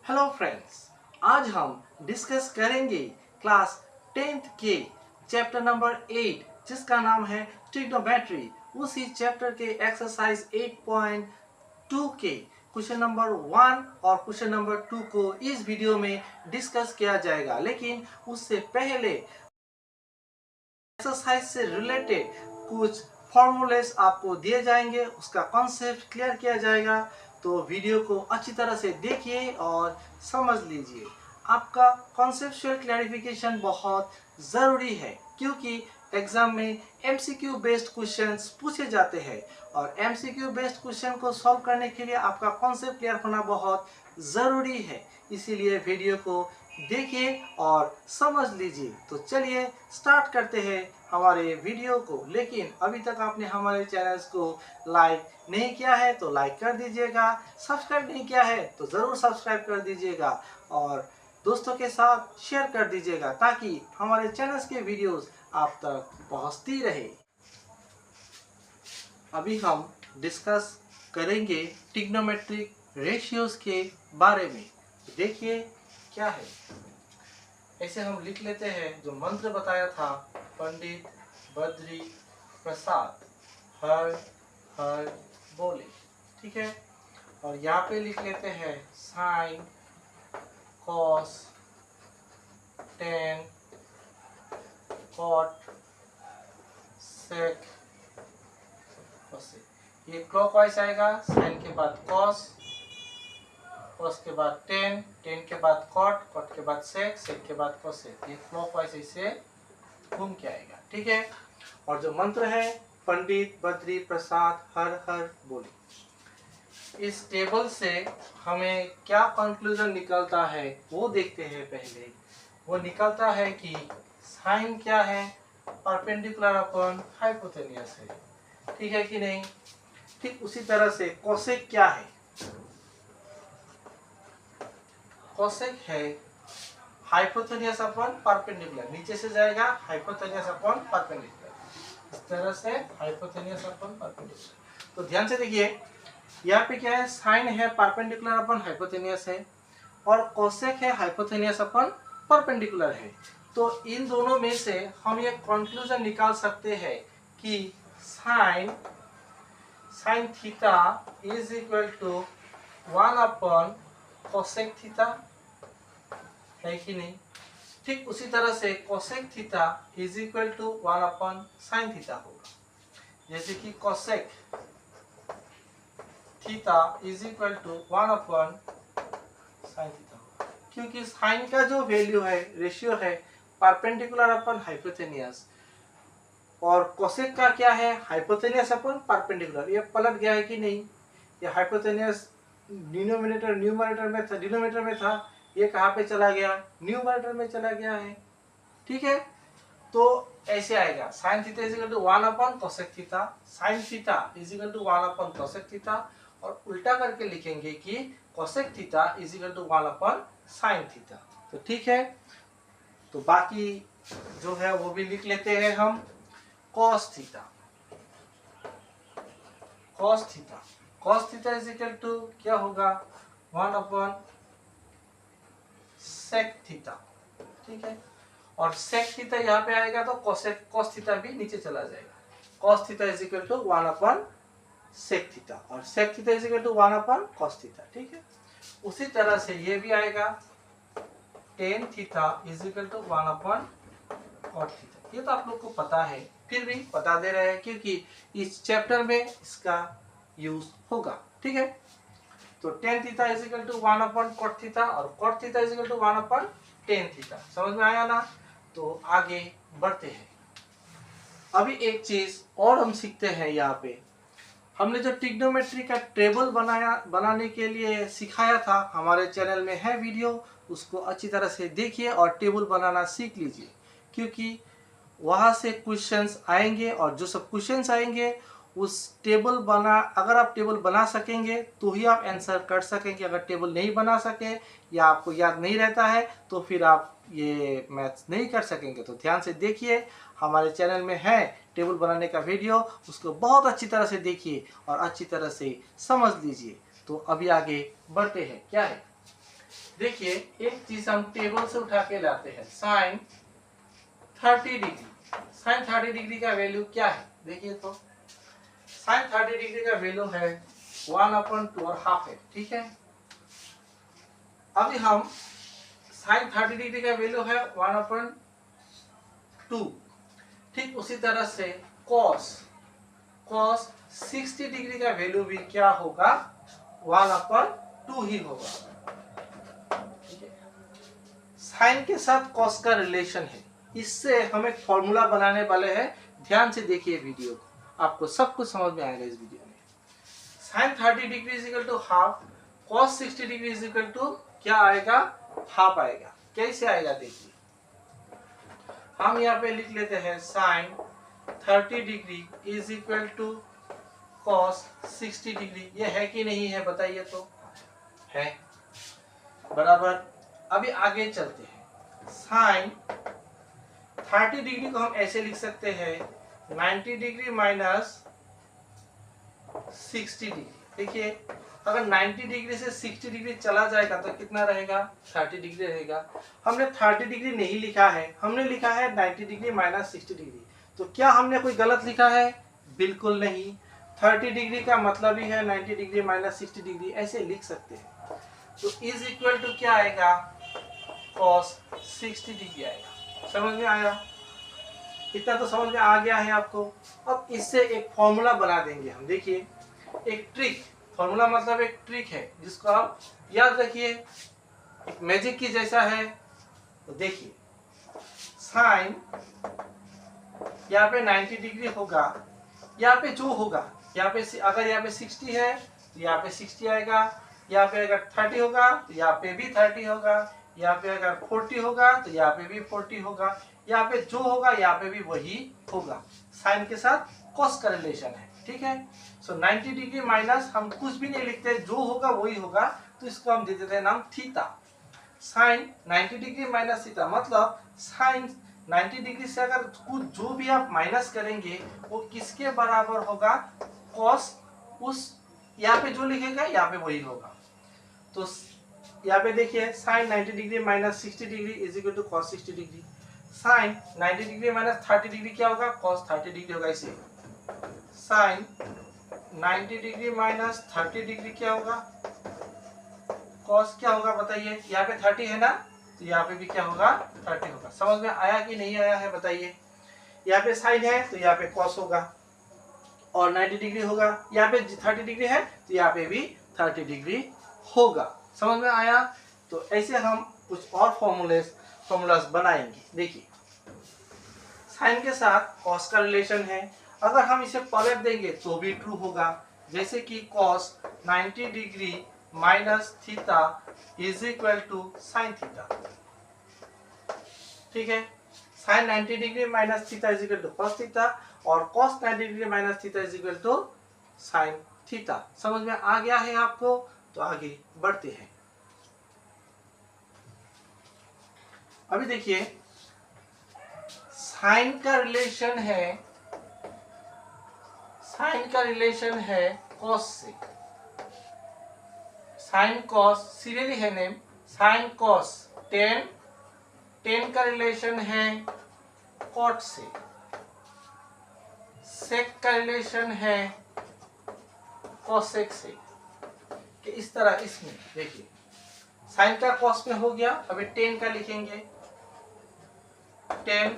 Hello friends, आज हम discuss करेंगे क्लास 10th के चैप्टर नंबर 8 जिसका नाम है ट्रिग्नोमेट्री। उसी चैप्टर के एक्सरसाइज 8.2 के क्वेश्चन नंबर 1 और क्वेश्चन नंबर 2 को इस वीडियो में डिस्कस किया जाएगा। लेकिन उससे पहले एक्सरसाइज से रिलेटेड कुछ फॉर्मूलेस आपको दिए जाएंगे, उसका कॉन्सेप्ट क्लियर किया जाएगा। तो वीडियो को अच्छी तरह से देखिए और समझ लीजिए। आपका कॉन्सेप्चुअल क्लैरिफिकेशन बहुत ज़रूरी है क्योंकि एग्जाम में एमसीक्यू बेस्ड क्वेश्चंस पूछे जाते हैं और एमसीक्यू बेस्ड क्वेश्चन को सॉल्व करने के लिए आपका कॉन्सेप्ट क्लियर होना बहुत ज़रूरी है। इसीलिए वीडियो को देखिए और समझ लीजिए। तो चलिए स्टार्ट करते हैं हमारे वीडियो को। लेकिन अभी तक आपने हमारे चैनल्स को लाइक नहीं किया है तो लाइक कर दीजिएगा, सब्सक्राइब नहीं किया है तो ज़रूर सब्सक्राइब कर दीजिएगा और दोस्तों के साथ शेयर कर दीजिएगा ताकि हमारे चैनल्स के वीडियोस आप तक पहुंचती रहे। अभी हम डिस्कस करेंगे ट्रिग्नोमेट्रिक रेशियोज के बारे में। देखिए क्या है। ऐसे हम लिख लेते हैं जो मंत्र बताया था, पंडित बद्री प्रसाद हर हर बोले। ठीक है, और यहाँ पे लिख लेते हैं sine cos tan cot sec cosec. ये क्लॉकवाइज आएगा, साइन के बाद कॉस, कॉस के बाद टेन, टेन के बाद कॉट, कॉट के बाद सेक, सेक के बाद कोसेक। ये क्लॉकवाइज ऐसे घूम के आएगा। ठीक है, और जो मंत्र है पंडित बद्री प्रसाद हर हर बोले। इस टेबल से हमें क्या कंक्लूजन निकलता है वो देखते हैं। पहले वो निकलता है कि साइन क्या है, परपेंडिकुलर अपॉन हाइपोटेन्यूस है। ठीक है कि नहीं। ठीक उसी तरह से कोसेक क्या है, कोसेक है हाइपोटेन्यूस अपॉन परपेंडिकुलर। नीचे से जाएगा हाइपोटेन्यूस अपॉन परपेंडिकुलर, इस तरह से हाइपोटेन्यूस अपॉन परपेंडिकुलर। तो ध्यान से देखिए, यहाँ पे क्या है, साइन है परपेंडिकुलर अपॉन हाइपोटेन्यूस है और कोसेक है हाइपोटेन्यूस अपॉन परपेंडिकुलर है। तो इन दोनों में से हम ये कंक्लूजन निकाल सकते हैं कि sine theta is equal to 1 upon cosec theta, है कि नहीं। ठीक उसी तरह से cosec theta is equal to 1 upon sine theta होगा। जैसे कि cosec theta is equal to 1 upon sine theta होगा, क्योंकि साइन का जो वैल्यू है, रेशियो है परपेंडिकुलर अपॉन हाइपोटेन्यूस, और कोसेक का क्या है, हाइपोटेन्यूस अपॉन परपेंडिकुलर। ये पलट गया है कि नहीं। ये हाइपोटेन्यूस न्यूमरेटर में था, डिनोमिनेटर में था, ये कहाँ पे चला गया, न्यूमरेटर में चला गया है। ठीक है, तो ऐसे आएगा sine theta is equal to 1 upon cosec theta, sine theta is equal to 1 upon cosec theta, और उल्टा करके लिखेंगे कि cosec theta is equal to 1 upon sine theta. तो ठीक है, तो बाकी जो है वो भी लिख लेते हैं हम। Cos theta, cos theta, cos theta is equal to क्या होगा, 1 अपॉन सेक थीटा। ठीक है, और सेक थीटा यहाँ पे आएगा तो कोसेक कॉस थीटा भी नीचे चला जाएगा। Cos theta is equal to 1 upon sec theta और sec theta is equal to 1 upon cos theta. ठीक है, उसी तरह से ये भी आएगा tan theta is equal to 1 upon cot theta. ये तो आप लोग को पता है, फिर भी बता दे रहे हैं क्योंकि इस चैप्टर में इसका यूज होगा। ठीक है, तो tan theta is equal to 1 upon cot theta और cot theta is equal to 1 upon tan theta. समझ में आया ना। तो आगे बढ़ते हैं। अभी एक चीज और हम सीखते हैं। यहाँ पे हमने जो ट्रिग्नोमेट्री का टेबल बनाने के लिए सिखाया था, हमारे चैनल में है वीडियो, उसको अच्छी तरह से देखिए और टेबल बनाना सीख लीजिए, क्योंकि वहाँ से क्वेश्चंस आएंगे और जो सब क्वेश्चंस आएंगे उस टेबल अगर आप टेबल बना सकेंगे तो ही आप आंसर कर सकेंगे। अगर टेबल नहीं बना सके या आपको याद नहीं रहता है तो फिर आप ये मैथ्स नहीं कर सकेंगे। तो ध्यान से देखिए, हमारे चैनल में है टेबल बनाने का वीडियो, उसको बहुत अच्छी तरह से देखिए और अच्छी तरह से समझ लीजिए। तो अभी आगे बढ़ते हैं। क्या है, देखिए एक चीज हम टेबल से उठा के लाते हैं, साइन 30 डिग्री। साइन 30 डिग्री का वैल्यू क्या है? देखिए तो साइन 30 डिग्री का वैल्यू है 1/2 और हाफ है, ठीक है। अभी हम साइन 30 डिग्री का वैल्यू है 1/2, ठीक उसी तरह से कॉस 60 डिग्री का वैल्यू भी क्या होगा? 1/2 ही होगा। साइन के साथ कॉस का रिलेशन है, इससे हम एक फॉर्मूला बनाने वाले हैं। ध्यान से देखिए वीडियो को, आपको सब कुछ समझ में आएगा इस वीडियो में। Sine 30 degree is equal to half, cos 60 degree is equal to क्या आएगा? हाफ आएगा। कैसे आएगा देखिए, हम यहाँ पे लिख लेते हैं sine 30 degree is equal to cos 60 degree. ये है कि नहीं है बताइए तो? है, बराबर। अभी आगे चलते हैं, साइन 30 डिग्री को हम ऐसे लिख सकते हैं 90 डिग्री माइनस 60 डिग्री। देखिए अगर 90 डिग्री से 60 डिग्री चला जाएगा तो कितना रहेगा? 30 डिग्री रहेगा। हमने 30 डिग्री नहीं लिखा है, हमने लिखा है 90 डिग्री माइनस 60 डिग्री। तो क्या हमने कोई गलत लिखा है? बिल्कुल नहीं। 30 डिग्री का मतलब ही है 90 डिग्री माइनस 60 डिग्री, ऐसे लिख सकते हैं। तो इज इक्वल टू क्या आएगा? कॉस 60 डिग्री आएगा। समझ में आया? इतना तो समझ में आ गया है आपको। अब इससे एक फॉर्मूला बना देंगे हम। देखिए एक ट्रिक, फॉर्मूला मतलब एक ट्रिक है जिसको आप याद रखिए, एक मैजिक की जैसा है। तो देखिए साइन यहाँ पे 90 डिग्री होगा, यहाँ पे जो होगा, यहाँ पे अगर यहाँ पे 60 है तो यहाँ पे 60 आएगा, यहाँ पे अगर 30 होगा तो यहाँ पे भी 30 होगा, यहाँ पे अगर 40 होगा तो यहाँ पे भी 40 होगा, यहाँ पे जो होगा यहाँ पे भी वही होगा। साइन के साथ कॉस का रिलेशन है, ठीक है। सो 90 डिग्री माइनस हम कुछ भी नहीं लिखते, जो होगा वही होगा, तो इसको हम दे देते हैं नाम theta. Sine 90 degree minus theta मतलब साइन 90 डिग्री से अगर कुछ जो भी आप माइनस करेंगे वो किसके बराबर होगा? कॉस, उस यहाँ पे जो लिखेगा यहाँ पे वही होगा। तो यहाँ पे देखिए sine 90 degree minus 60 degree is equal to cos 60 degree. Sine 90 degree minus 30 degree क्या होगा? कॉस 30 डिग्री होगा। इसे साइन 90 डिग्री माइनस 30 डिग्री क्या होगा? कॉस क्या होगा बताइए? यहाँ पे 30 है ना, तो यहाँ पे भी क्या होगा? 30 होगा। समझ में आया कि नहीं आया है बताइए? यहाँ पे साइन है तो यहाँ पे कॉस होगा और 90 डिग्री होगा, यहाँ पे 30 डिग्री है तो यहाँ पे भी 30 डिग्री होगा। समझ में आया? तो ऐसे हम कुछ और फॉर्मूलास बनाएंगे। देखिए साइन के साथ कॉस का रिलेशन है, अगर हम इसे पलट देंगे तो भी ट्रू होगा। जैसे कि cos 90 degree minus theta is equal to sine theta, ठीक है। Sine 90 degree minus theta is equal to cos theta और cos 90 degree minus theta is equal to sine theta. समझ में आ गया है आपको? तो आगे बढ़ते हैं। अभी देखिए साइन का रिलेशन है कॉस से। साइन कॉस सीरियली है नेम, साइन कॉस टेन का रिलेशन है कॉट से, सेक का रिलेशन है कॉसेक से। कि इस तरह इसमें देखिए साइन का कॉस में हो गया, अभी टेन का लिखेंगे। Tan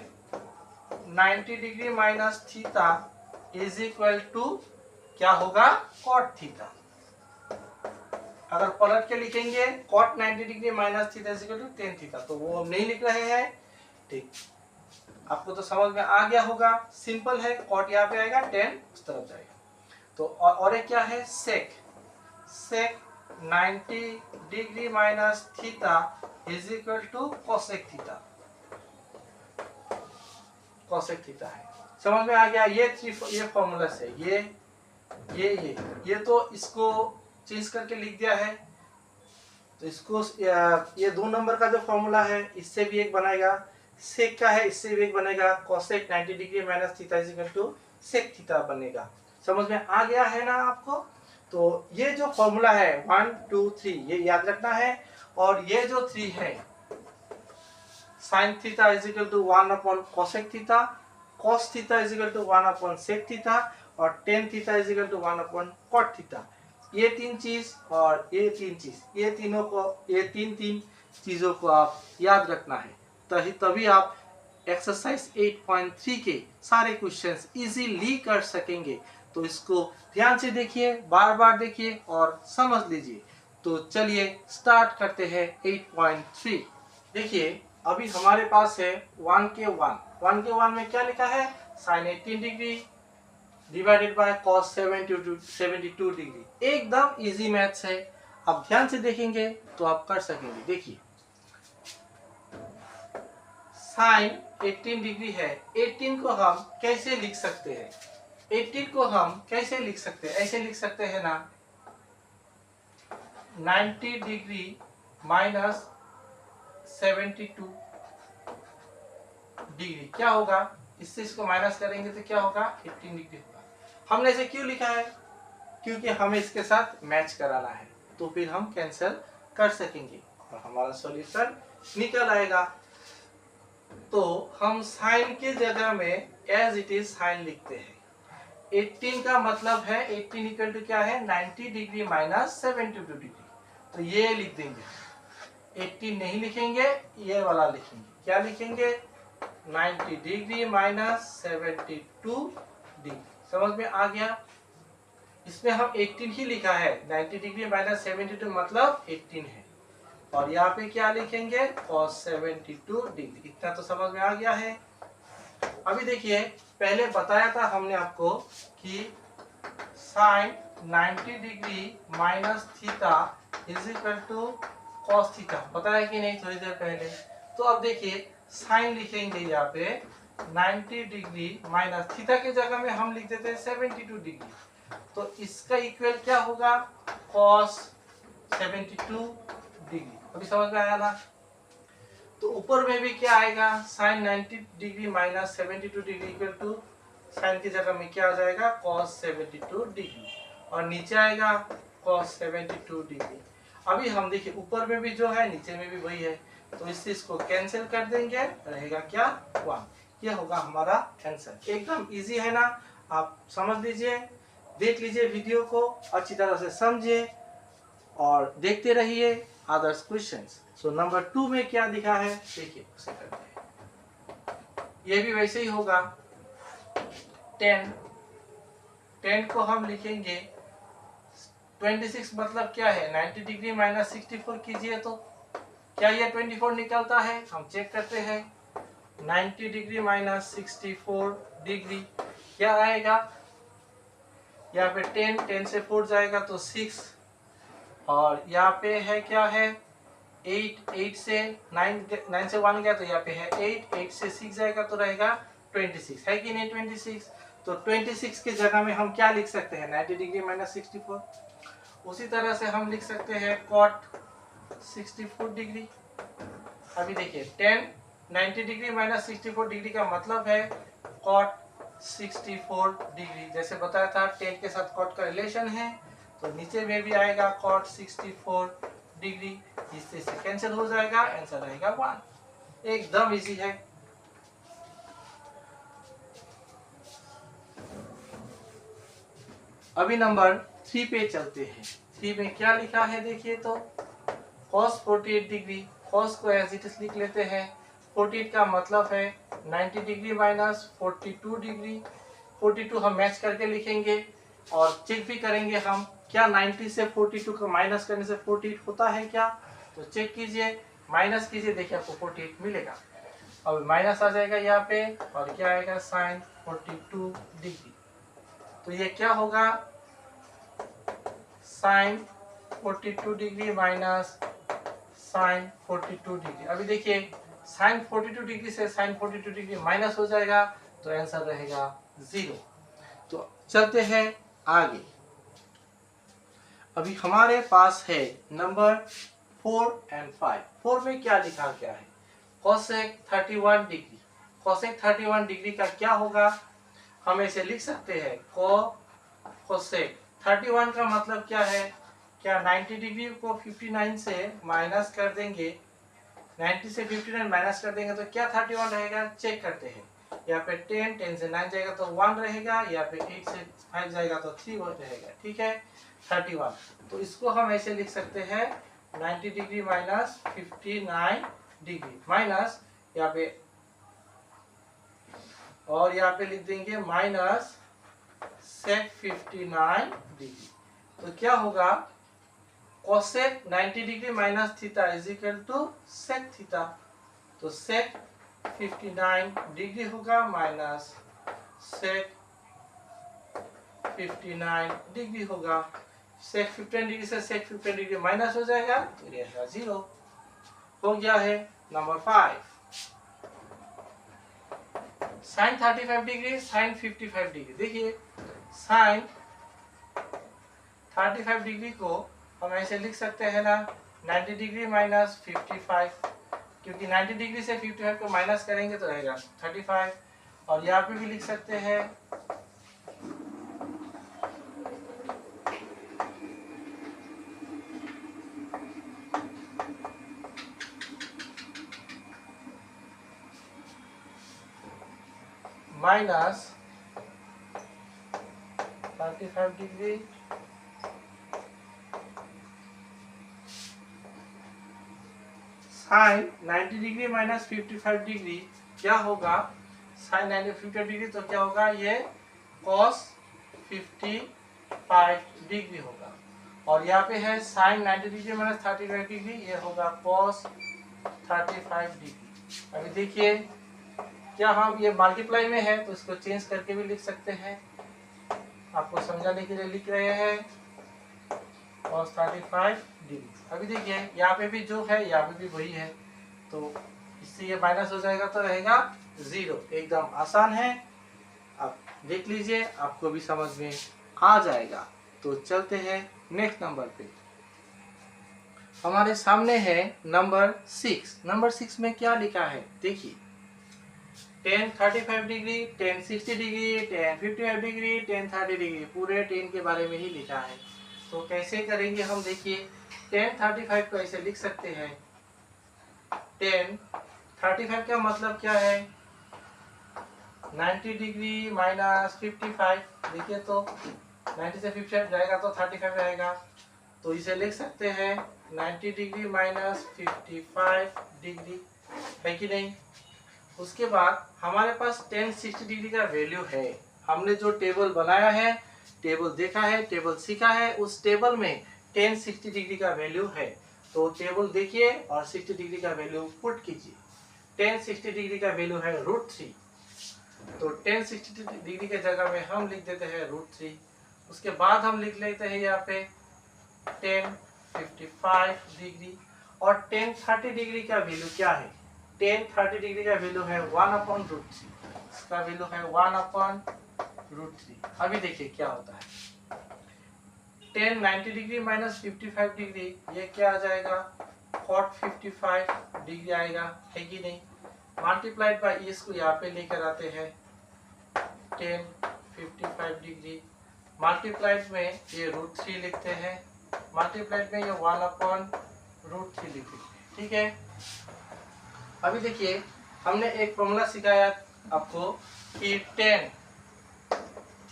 90 degree minus theta is equal to क्या होगा? Cot theta. अगर पलट के लिखेंगे cot 90 degree minus theta is equal to tan theta, तो वो हम नहीं लिख रहे हैं, ठीक। आपको तो समझ में आ गया होगा, सिंपल है। कॉट यहाँ पे आएगा, टेन उस तरफ जाएगा। तो और एक क्या है? Sec 90 degree minus theta is equal to cosec theta. Cosec theta है। समझ में आ गया? ये फॉर्मूला है। ये तो इसको चेंज करके लिख दिया है। तो इसको ये 2 नंबर का जो फॉर्मूला है इससे भी एक बनेगा, सेक का है इससे भी एक बनेगा। Cosec 90 degree minus theta is equal to sec theta बनेगा। समझ में आ गया है ना आपको? तो ये जो फॉर्मूला है 1 2 3 ये याद रखना है और ये जो 3 है, sine theta is equal to 1 upon cosec theta, cos theta is equal to 1 upon sec theta, और tan theta is equal to 1 upon cot theta. ये 3 चीज और ये 3 चीज, ये तीनों को, ये तीन चीजों को आप याद रखना है, तभी आप एक्सरसाइज 8.3 के सारे क्वेश्चंस इजीली कर सकेंगे। तो इसको ध्यान से देखिए, बार बार देखिए और समझ लीजिए। तो चलिए स्टार्ट करते हैं 8.3। देखिए अभी हमारे पास है 1 के 1 में क्या लिखा है, sine 18 degree divided by cos 72 degree. एकदम इजी मैथ्स है, आप ध्यान से देखेंगे तो आप कर सकेंगे। देखिए साइन 18 डिग्री है, 18 को हम कैसे लिख सकते हैं, 18 को हम कैसे लिख सकते हैं, ऐसे लिख सकते हैं ना, 90 डिग्री माइनस 72 डिग्री। क्या होगा, इससे इसको माइनस करेंगे तो क्या होगा, 18 डिग्री होगा। हमने इसे क्यों लिखा है, क्योंकि हमें इसके साथ मैच कराना है, तो फिर हम कैंसिल कर सकेंगे और हमारा सॉल्यूशन निकल आएगा। तो हम साइन की जगह में एज इट इज साइन लिखते हैं। 18 का मतलब है 18 इक्वल टू क्या है, 90 डिग्री माइनस 72 डिग्री, तो ये लिख देंगे। 18 नहीं लिखेंगे, ये वाला लिखेंगे। क्या लिखेंगे, 90 डिग्री माइनस 72 डिग्री। समझ में आ गया, इसमें हम 18 ही लिखा है, 90 डिग्री माइनस 72 मतलब 18 है, और यहाँ पे क्या लिखेंगे, cos 72 डिग्री। इतना तो समझ में आ गया है। अभी देखिए पहले बताया था हमने आपको कि sine 90 degree minus theta is equal to cos theta, बताया कि नहीं थोड़ी देर पहले। तो अब देखिए साइन लिखेंगे यहाँ पे 90 डिग्री माइनस थीटा की जगह में हम लिख देते हैं 72 डिग्री, तो इसका इक्वल क्या होगा, cos 72 डिग्री। अभी समझ में आया ना। तो ऊपर में भी क्या आएगा, sine 90 degree minus 72 degree equal to sine की जगह में क्या आ जाएगा, cos 72 डिग्री, और नीचे आएगा cos 72 डिग्री। अभी हम देखिए ऊपर में भी जो है नीचे में भी वही है, तो इससे इसको कैंसिल कर देंगे, रहेगा क्या, 1। यह होगा हमारा आंसर। एकदम इजी है ना, आप समझ लीजिए, देख लीजिए वीडियो को अच्छी तरह से समझिए और देखते रहिए अदर्स क्वेश्चंस। सो नंबर 2 में क्या लिखा है देखिए, उसे करते हैं। ये भी वैसे ही होगा, 10 को हम लिखेंगे 26 मतलब क्या है, 90 डिग्री माइनस 64 कीजिए तो क्या ये 24 निकलता है, हम चेक करते हैं। 90 डिग्री माइनस 64 डिग्री क्या आएगा, यहाँ पे 10 से 4 जाएगा तो 6, और यहाँ पे है क्या है 8 से 9 से 1 गया तो यहाँ पे है 8 से 6 जाएगा तो रहेगा 26, है कि नहीं 26। तो 26 की जगह में हम क्या लिख सकते हैं, 90 डिग्री माइनस 64। उसी तरह से हम लिख सकते हैं cot 64 डिग्री। अभी देखिए 90 डिग्री माइनस 64 डिग्री का मतलब है cot 64 डिग्री। जैसे बताया था 10 के साथ cot का रिलेशन है, तो नीचे में भी आएगा cot 64 डिग्री, इससे कैंसिल हो जाएगा, आंसर रहेगा 1। एकदम इजी है। अभी नंबर 3 पे चलते हैं। 3 में क्या लिखा है देखिए, तो cos 48 डिग्री, cos को एज इट इज लिख लेते हैं। 48 का मतलब है 90 डिग्री माइनस 42 डिग्री। 42 हम मैच करके लिखेंगे और चेक भी करेंगे हम, क्या 90 से 42 को माइनस करने से 48 होता है क्या, तो चेक कीजिए, माइनस कीजिए, देखिए आपको 48 मिलेगा। अब माइनस आ जाएगा यहाँ पे, और क्या आएगा, साइन 42 डिग्री। तो ये क्या होगा, sine 42 degree minus sine 42 degree. अभी देखिए साइन 42 डिग्री से साइन 42 डिग्री माइनस हो जाएगा, तो आंसर रहेगा 0। तो चलते हैं आगे। अभी हमारे पास है नंबर 4 और 5। 4 में क्या लिखा गया है, कोसेक 31 डिग्री। कोसेक 31 डिग्री का क्या होगा, हम इसे लिख सकते हैं कोसेक 31 का मतलब क्या है, क्या 90 डिग्री को 59 से माइनस कर देंगे, 90 से 59 माइनस कर देंगे तो क्या 31 रहेगा, चेक करते हैं। यहाँ पे 10 से 9 जाएगा तो 1 रहेगा, यहाँ पे 8 से 5 जाएगा तो 3 रहेगा, ठीक है 31। तो इसको हम ऐसे लिख सकते हैं 90 डिग्री माइनस 59 डिग्री माइनस यहाँ पे, और यहाँ पे लिख देंगे माइनस सेक 59 डिग्री। तो क्या होगा, cosec 90 degree minus theta is equal to sec theta. तो सेक 59 डिग्री होगा माइनस सेक 59 डिग्री होगा। सेक 15 डिग्री से सेक 15 डिग्री माइनस हो जाएगा तो ये रहेगा 0। हो गया है number 5। Sine 35 degree sine 55 degree. देखिए साइन 35 डिग्री को हम ऐसे लिख सकते हैं ना 90 डिग्री माइनस 55, क्योंकि 90 डिग्री से 55 को माइनस करेंगे तो रहेगा 35। और यहाँ पे भी लिख सकते हैं minus 35 degree sine 90 degree minus 55 degree क्या होगा, साइन 90 55 डिग्री तो क्या होगा, ये कॉस 55 डिग्री होगा। और यहाँ पे है साइन 90 डिग्री माइनस 35 डिग्री, ये होगा कॉस 35 डिग्री। अभी देखिए क्या हम ये मल्टीप्लाई में है तो इसको चेंज करके भी लिख सकते हैं, आपको समझाने के लिए लिख रहे हैं cos 35 डिग्री। अभी देखिए यहाँ पे भी जो है यहाँ पे भी वही है, तो इससे ये माइनस हो जाएगा तो रहेगा 0। एकदम आसान है, आप देख लीजिए आपको भी समझ में आ जाएगा। तो चलते हैं नेक्स्ट नंबर पे। हमारे सामने है नंबर 6। नंबर 6 में क्या लिखा है देखिए, tan 35 degree, tan 60 degree, tan 55 degree, tan 30 degree, पूरे tan के बारे में ही लिखा है। तो कैसे करेंगे हम, देखिए tan 35 को ऐसे लिख सकते हैं, tan 35 का मतलब क्या है 90 डिग्री माइनस 55। देखिए तो 90 से 55 जाएगा तो 35 रहेगा, तो इसे लिख सकते हैं 90 डिग्री माइनस 55 डिग्री, है कि नहीं। उसके बाद हमारे पास tan 60 डिग्री का वैल्यू है, हमने जो टेबल बनाया है, टेबल देखा है, टेबल सीखा है, उस टेबल में tan 60 डिग्री का वैल्यू है। तो टेबल देखिए और 60 डिग्री का वैल्यू पुट कीजिए। tan 60 डिग्री का वैल्यू है √3, तो tan 60 डिग्री के जगह में हम लिख देते हैं √3। उसके बाद हम लिख लेते हैं यहाँ पे tan 55 डिग्री। और tan 30 डिग्री का वैल्यू क्या है, tan 30 डिग्री का वैल्यू है 1/√3, इसका वैल्यू है 1/√3। अभी देखिए क्या होता है, tan 90 डिग्री माइनस 55 डिग्री, ये क्या आ जाएगा cot 55 डिग्री आएगा, है कि नहीं। मल्टीप्लाइड बाय इसको यहाँ पे लेकर आते हैं tan 55 डिग्री, मल्टीप्लाइड में ये √3 लिखते हैं, मल्टीप्लाइड में ये 1/√3 लिखते हैं, ठीक है। अभी देखिए हमने एक फॉर्मूला सिखाया आपको कि tan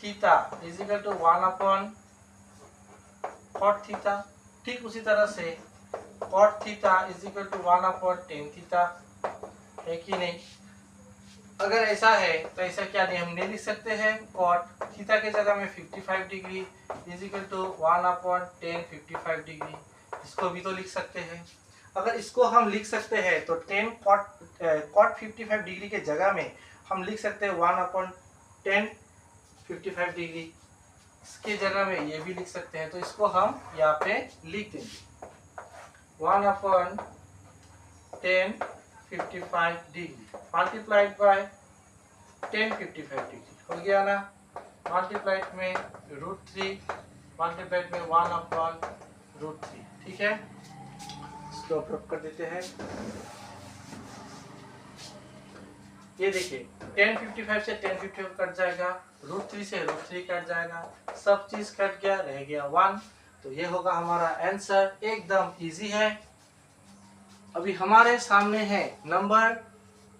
theta is equal to 1/cot theta, ठीक उसी तरह से cot theta is equal to 1/tan theta, है कि नहीं। अगर ऐसा है तो ऐसा क्या नहीं, हम नहीं लिख सकते हैं cot थीटा के जगह में 55 degree is equal to 1/tan 55 degree, इसको भी तो लिख सकते हैं। अगर इसको हम लिख सकते हैं तो tan cot 55 डिग्री के जगह में हम लिख सकते हैं 1/tan 55 डिग्री, इसके जगह में ये भी लिख सकते हैं, तो इसको हम यहाँ पे लिख देंगे 1/tan 55 degree multiplied by tan 55 degree, हो गया ना। मल्टीप्लाइड में √3, मल्टीप्लाइड में 1/√3, ठीक है। इसको अप्रूव कर देते हैं। ये देखिए tan 55 से tan 55 कट जाएगा, √3 से √3 कट जाएगा, सब चीज कट गया, रह गया 1। तो ये होगा हमारा आंसर, एकदम इजी है। अभी हमारे सामने है नंबर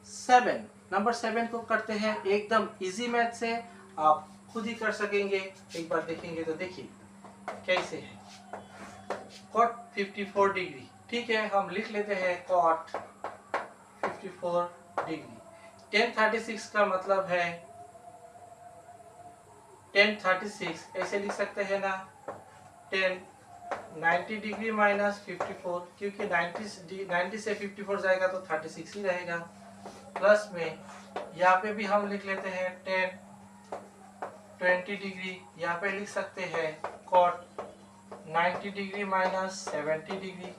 7। नंबर 7 को करते हैं एकदम इजी मैथ से, आप खुद ही कर सकेंगे। एक बार देखेंगे तो देखिए कैसे है। cot 54 डिग्री, ठीक है, हम लिख लेते हैं cot 54 डिग्री। tan 36 का मतलब है tan 36 ऐसे लिख सकते हैं ना, tan 90 डिग्री माइनस 54, क्योंकि 90 से 54 जाएगा तो 36 ही रहेगा। प्लस में यहाँ पे भी हम लिख लेते हैं tan 20 डिग्री, यहाँ पे लिख सकते हैं cot 90 degree minus 70 degree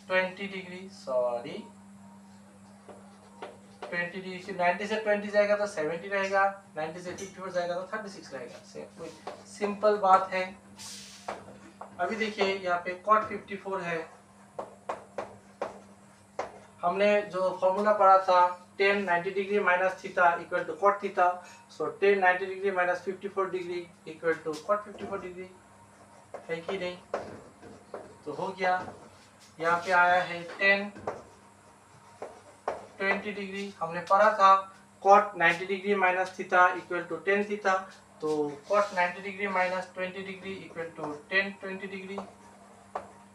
20 degree, sorry 20 degree, 90 से 20 जाएगा तो 70 रहेगा, 90 से 54 जाएगा तो 36 रहेगा। सिंपल बात है। अभी देखिए यहाँ पे cot 54 है, हमने जो फॉर्मूला पढ़ा था tan 90 degree minus theta equal to cot theta, so tan 90 degree minus 54 degree equal to cot 54 degree, है कि नहीं? तो हो गया। यहाँ पे आया है tan 20 डिग्री, हमने पढ़ा था cot 90 degree minus theta equal to tan theta, तो cot 90 degree minus 20 degree equal to tan 20 degree.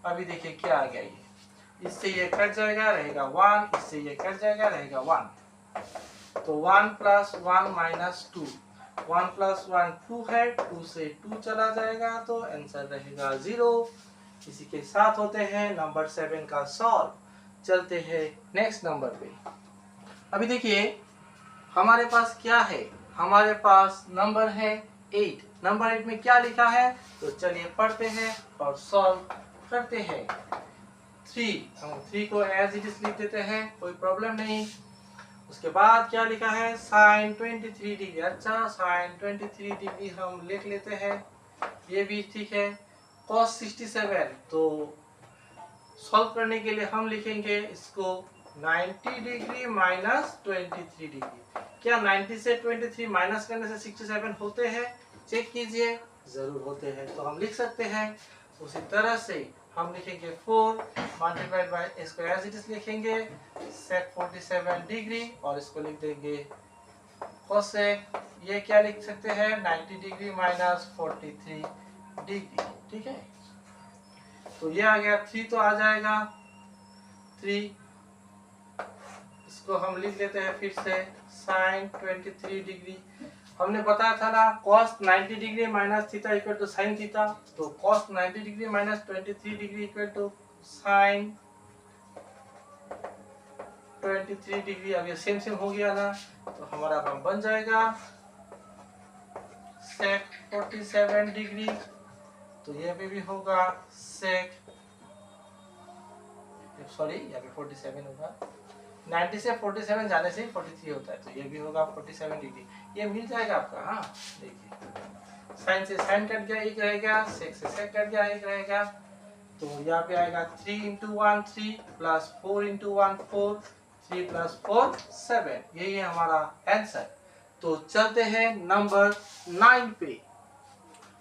अभी देखिए क्या आ गया, ये इससे ये कट जाएगा रहेगा 1, इससे ये कट जाएगा रहेगा 1, तो 1 प्लस 1 माइनस 2, 1 प्लस 1 2 है, 2 से 2 चला जाएगा तो आंसर रहेगा 0। इसी के साथ होते हैं नंबर 7 का सॉल्व। चलते हैं नेक्स्ट नंबर पे। अभी देखिए हमारे पास क्या है, हमारे पास नंबर है 8। नंबर 8 में क्या लिखा है, तो चलिए पढ़ते हैं और सॉल्व करते हैं। 3, हम 3 को एज इट इज लिख देते हैं, कोई प्रॉब्लम नहीं। उसके बाद क्या लिखा है sin 23 डिग्री, अच्छा sin 23 डिग्री हम लिख लेते हैं, ये भी ठीक है। cos 67, तो सॉल्व करने के लिए हम लिखेंगे इसको 90 डिग्री माइनस 23 डिग्री। क्या 90 से 23 माइनस करने से 67 होते हैं? चेक कीजिए, जरूर होते हैं। तो हम लिख सकते हैं उसी तरह से हम लिखेंगे 4 मल्टीप्लाइड बाय इसको एज इट इज लिखेंगे sec 47 डिग्री और इसको लिख देंगे cosec, ये क्या लिख सकते हैं 90 डिग्री माइनस 43 डिग्री, ठीक है। तो ये आ गया 3, तो आ जाएगा 3, इसको हम लिख लेते हैं फिर से sin 23 डिग्री। हमने बताया था ना cos 90 degree minus theta equal to sin theta, तो cos 90 degree minus 23 degree equal to sin 23 degree. अब ये सेम सेम हो गया ना, तो हमारा काम बन जाएगा sec 47 डिग्री, तो ये भी होगा sec, सॉरी यहाँ पे 47 होगा, 90 से 47 जाने से 43 होता है, तो ये भी होगा 47 डिग्री, ये मिल जाएगा आपका। हाँ देखिए साइन से साइन कट गया, एक रहेगा, सेक से सेक कट गया, एक रहेगा, तो यहाँ पे आएगा 3 × 1 3 प्लस 4 × 1 4, 3 प्लस 4 7, यही है हमारा आंसर। तो चलते हैं नंबर 9 पे।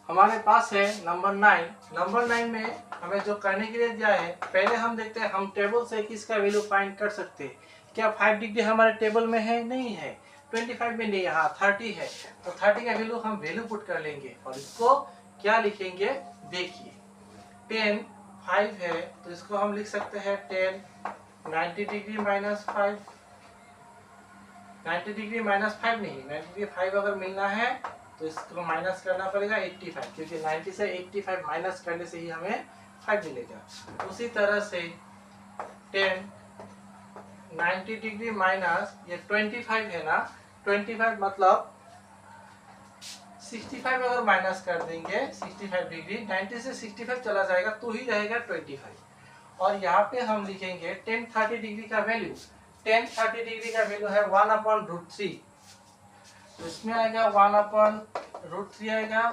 हमारे पास है नंबर 9। नंबर 9 में हमें जो करने के लिए दिया है, पहले हम देखते हैं हम टेबल से किसका वैल्यू फाइंड कर सकते हैं। क्या 5 डिग्री हमारे टेबल में है? नहीं है। 25 में नहीं, यहाँ 30 है, तो 30 का वैल्यू हम वैल्यू पुट कर लेंगे और इसको क्या लिखेंगे देखिए, 10 5 है, तो इसको हम लिख सकते हैं 10 90 डिग्री माइनस 5, 90 डिग्री माइनस 5 नहीं, 90 डिग्री 5 अगर मिलना है तो इसको माइनस करना पड़ेगा 85, क्योंकि 90 से 85 माइनस करने से ही हमें 5 मिलेगा। उसी तरह से 10 90 डिग्री माइनस ये 25 है ना, 25 मतलब 65 अगर माइनस कर देंगे 65 डिग्री, 90 से 65 चला जाएगा तो ही रहेगा 25। और यहाँ पे हम लिखेंगे 10 30 डिग्री का वैल्यू, 10 30 डिग्री का वैल्यू है 1/√3, तो इसमें आएगा 1/√3 आएगा,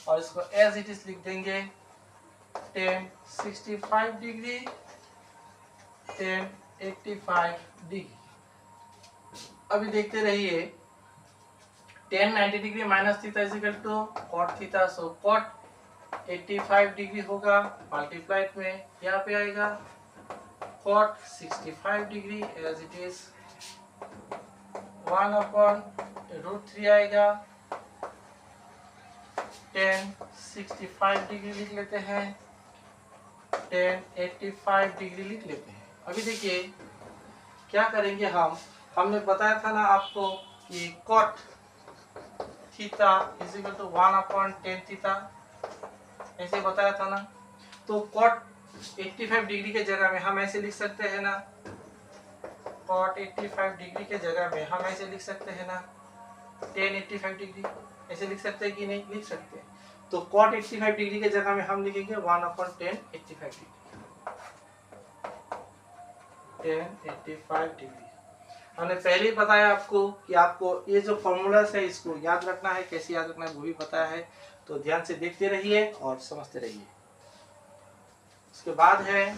और इसको एज इट इज लिख देंगे 10 65 डिग्री 10 85 डिग्री। अभी देखते रहिए 10 90 degree minus theta is equal to cot theta, so cot 85 degree होगा, मल्टीप्लाइड में यहाँ पे आएगा cot 65 degree as it is 1/√3 आएगा। tan 65 डिग्री लिख लेते हैं, tan 85 डिग्री लिख लेते हैं। अभी देखिए क्या करेंगे हमने बताया था ना आपको कि cot theta is equal to 1/tan theta, ऐसे बताया था ना। तो cot 85 डिग्री के जगह में हम ऐसे लिख सकते हैं ना, cot 85 डिग्री के जगह में हम ऐसे लिख सकते हैं ना tan 85 डिग्री, ऐसे लिख सकते हैं कि नहीं, लिख सकते हैं। तो cot 85 डिग्री के जगह में हम लिखेंगे 1/tan 85 डिग्री, tan 85 डिग्री। हमने पहले ही बताया आपको कि आपको ये जो फॉर्मूलास है इसको याद रखना है, कैसे याद रखना है वो भी बताया है, तो ध्यान से देखते रहिए और समझते रहिए। उसके बाद है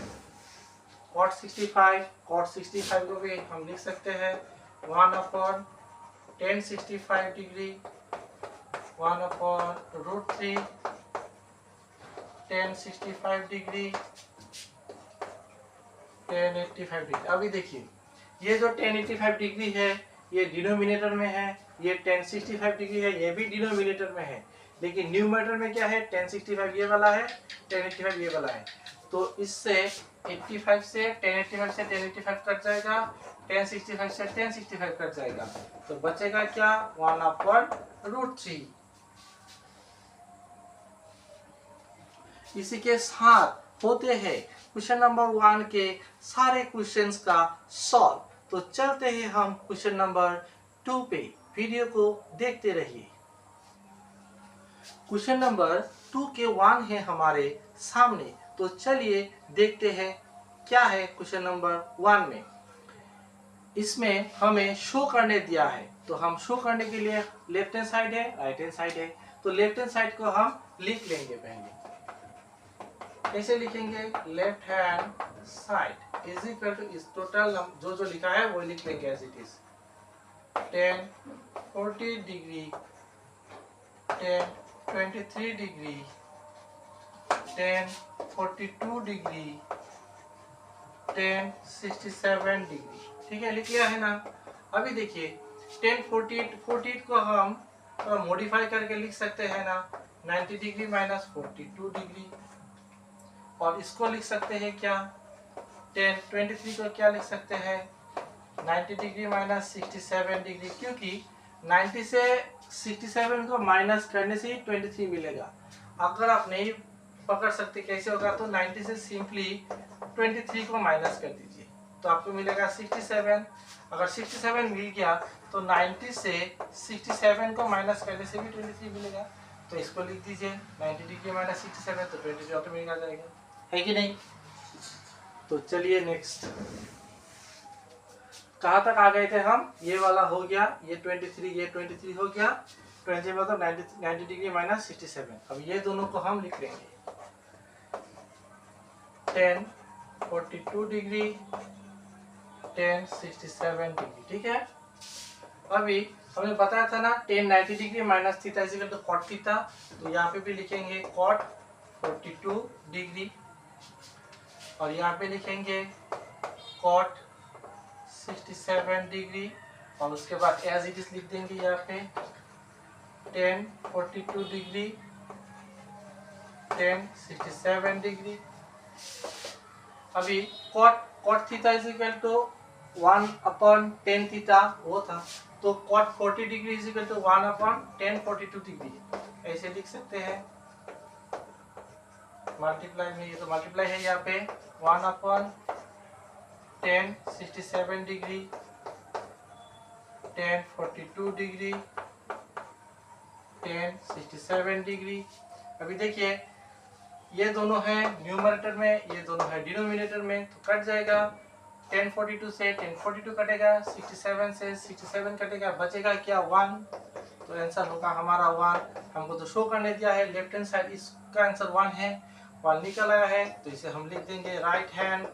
cot 65 को भी हम लिख सकते हैं 1/tan 65 degree 1/√3 tan 65 degree tan 85 degree. अभी देखिए ये जो tan 85 डिग्री है ये डिनोमिनेटर में है, ये tan 65 डिग्री है ये भी डिनोमिनेटर में है, लेकिन न्यूमरेटर में क्या है, tan 65 ये वाला है, tan 85 ये वाला है। तो इससे 85 से tan 85 से tan 85 कट जाएगा, tan 65 से tan 65 कट जाएगा, तो बचेगा क्या 1/√3। इसी के साथ होते हैं क्वेश्चन नंबर 1 के सारे क्वेश्चंस का सॉल्व। तो चलते हैं हम क्वेश्चन नंबर 2 पे, वीडियो को देखते रहिए। क्वेश्चन नंबर 2 के 1 है हमारे सामने, तो चलिए देखते हैं क्या है क्वेश्चन नंबर 1 में। इसमें हमें शो करने दिया है, तो हम शो करने के लिए लेफ्ट हैंड साइड है, राइट हैंड साइड है, तो लेफ्ट हैंड साइड को हम लिख लेंगे। पहले कैसे लिखेंगे, left hand side is equal to इस टोटल जो लिखा है वो लिख लेंगे as it is, tan 40 degree, tan 23 degree, tan 42 degree, tan 67 degree. ठीक है, लिख लिया है ना। अभी देखिए tan 48 को हम थोड़ा मॉडिफाई करके लिख सकते हैं ना, 90 डिग्री माइनस 42 डिग्री, और इसको लिख सकते हैं क्या, tan 23 को क्या लिख सकते हैं, 90 डिग्री माइनस 67 डिग्री, क्योंकि 90 से 67 को माइनस करने से ही 23 मिलेगा। अगर आप नहीं पकड़ सकते कैसे होगा, तो 90 से सिंपली 23 को माइनस कर दीजिए तो आपको मिलेगा 67। अगर 67 मिल गया तो 90 से 67 को माइनस करने से भी 23 मिलेगा, तो इसको लिख दीजिए 90 डिग्री माइनस 67, तो 23 ऑटोमेटिक आ जाएगा, है कि नहीं। तो चलिए नेक्स्ट, कहाँ तक आ गए थे हम, ये वाला हो गया, ये 23 हो गया, 20 मतलब 90 डिग्री माइनस 67। अब ये दोनों को हम लिख लेंगे, tan 42 डिग्री, tan 67 डिग्री। ठीक है, अभी हमने बताया था ना tan 90 degree minus theta is equal to cot theta, तो यहाँ पे भी लिखेंगे cot 42 डिग्री, और यहाँ पे लिखेंगे cot 67 डिग्री, और उसके बाद एज इट इज लिख देंगे यहाँ पे tan 42 डिग्री, tan 67 डिग्री। अभी cot theta is equal to 1/tan theta वो था, तो cot 40 degree is equal to 1/tan 42 degree, ऐसे लिख सकते हैं। मल्टीप्लाई में, ये तो मल्टीप्लाई है यहाँ पे, 1/tan 67 degree, tan 42 degree, tan 67 degree. अभी देखिए ये दोनों है न्यूमरेटर में, ये दोनों है डिनोमिनेटर में, तो कट जाएगा, tan 42 से tan 42 कटेगा, 67 से 67 कटेगा, बचेगा क्या 1, तो आंसर होगा हमारा 1। हमको तो शो करने दिया है लेफ्ट हैंड साइड, इसका आंसर 1 है, 1 निकल आया है, तो इसे हम लिख देंगे राइट हैंड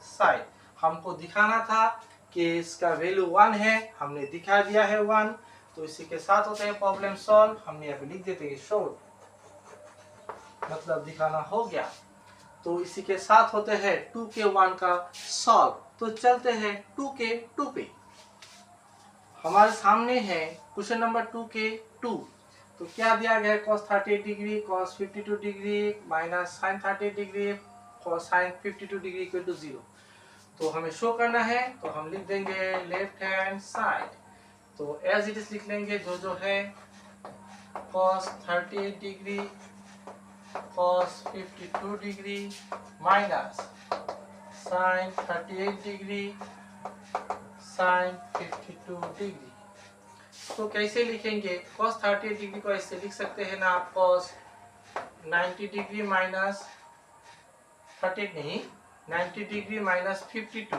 साइड। हमको दिखाना था कि इसका वैल्यू 1 है, हमने दिखा दिया है 1, तो इसी के साथ होते हैं प्रॉब्लम सॉल्व। हमने यहाँ पे लिख देते हैं शॉर्ट, मतलब दिखाना हो गया। तो इसी के साथ होते हैं 2k1 का सॉल्व। तो चलते हैं 2k2 पे। हमारे सामने है क्वेश्चन नंबर 2k2। तो क्या दिया गया है, cos 38 degree cos 52 degree minus sin 38 degree cos sin 52 degree equal to 0। तो हमें शो करना है, तो हम लिख देंगे लेफ्ट हैंड साइड। तो एज इट इज लिख लेंगे जो है cos 38 degree cos 52 degree minus sin 38 degree sin 52 degree. तो कैसे लिखेंगे, cos 38 डिग्री को ऐसे लिख सकते हैं ना आप, cos 90 डिग्री माइनस 38 नहीं 90 डिग्री माइनस 52,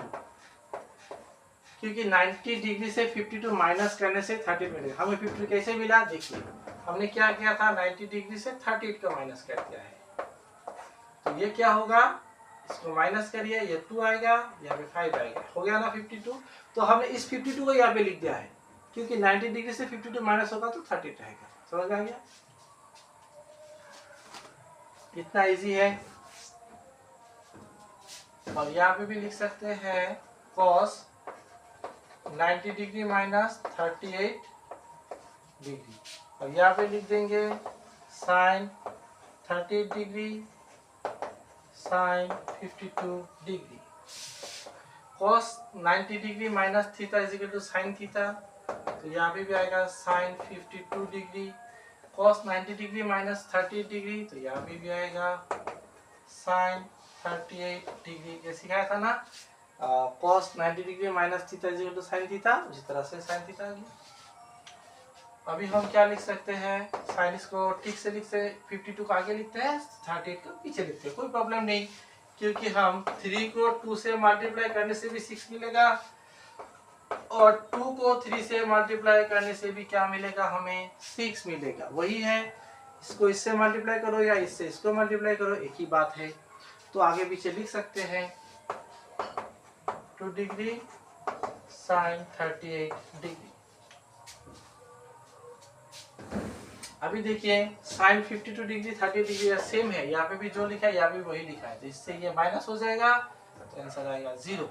क्योंकि 90 डिग्री से 52 माइनस करने से 38 मिलेगा। हमें 52 कैसे मिला, देखिए हमने क्या किया था, 90 डिग्री से 38 का माइनस कर दिया है। तो ये क्या होगा, इसको माइनस करिए, ये 2 आएगा, यहाँ पे 5 आएगा, हो गया ना 52। तो हमने इस 52 को यहाँ पे लिख दिया है, क्योंकि 90 डिग्री से 52 माइनस होगा तो 38 रहेगा। समझ आ गया, इतना इजी है। और यहाँ पे भी लिख सकते हैं cos 90 डिग्री माइनस 38 डिग्री, और यहाँ पे लिख देंगे sin 38 degree sin 52 degree. cos 90 degree minus theta is equal to sin theta, तो यहाँ पे भी आएगा sin 52 degree. cos 90 degree minus 38 degree, तो यहाँ पे भी आएगा sin 38 डिग्री। ये सिखाया था ना, cos 90 degree minus theta is equal to sin theta, उसी तरह से sin थीटा आ गया। अभी हम क्या लिख सकते हैं, sin इसको ठीक से लिखते 52 को आगे लिखते हैं, 38 को पीछे लिखते हैं, कोई प्रॉब्लम नहीं, क्योंकि हम 3 को 2 से मल्टीप्लाई करने से भी 6 मिलेगा, और 2 को 3 से मल्टीप्लाई करने से भी क्या मिलेगा, हमें 6 मिलेगा। वही है, इसको इससे मल्टीप्लाई करो या इससे इसको मल्टीप्लाई करो, एक ही बात है। तो आगे पीछे लिख सकते हैं 2 डिग्री sin 38 डिग्री। अभी देखिए sin 52 डिग्री 30 डिग्री सेम है, यहाँ पे भी जो लिखा है यहाँ पे वही लिखा है, तो इससे ये माइनस हो जाएगा, तो आंसर आएगा 0।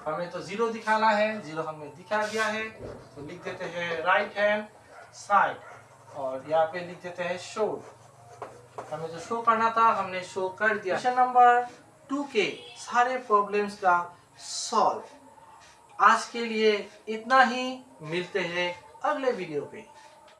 हमें तो 0 दिखाना है, 0 हमें दिखा दिया है, तो लिख देते हैं राइट हैंड साइड, और यहाँ पे लिख देते हैं शो। हमें जो शो करना था हमने शो कर दिया। क्वेश्चन नंबर 2 के सारे प्रॉब्लम्स का सॉल्व। आज के लिए इतना ही, मिलते हैं अगले वीडियो पे।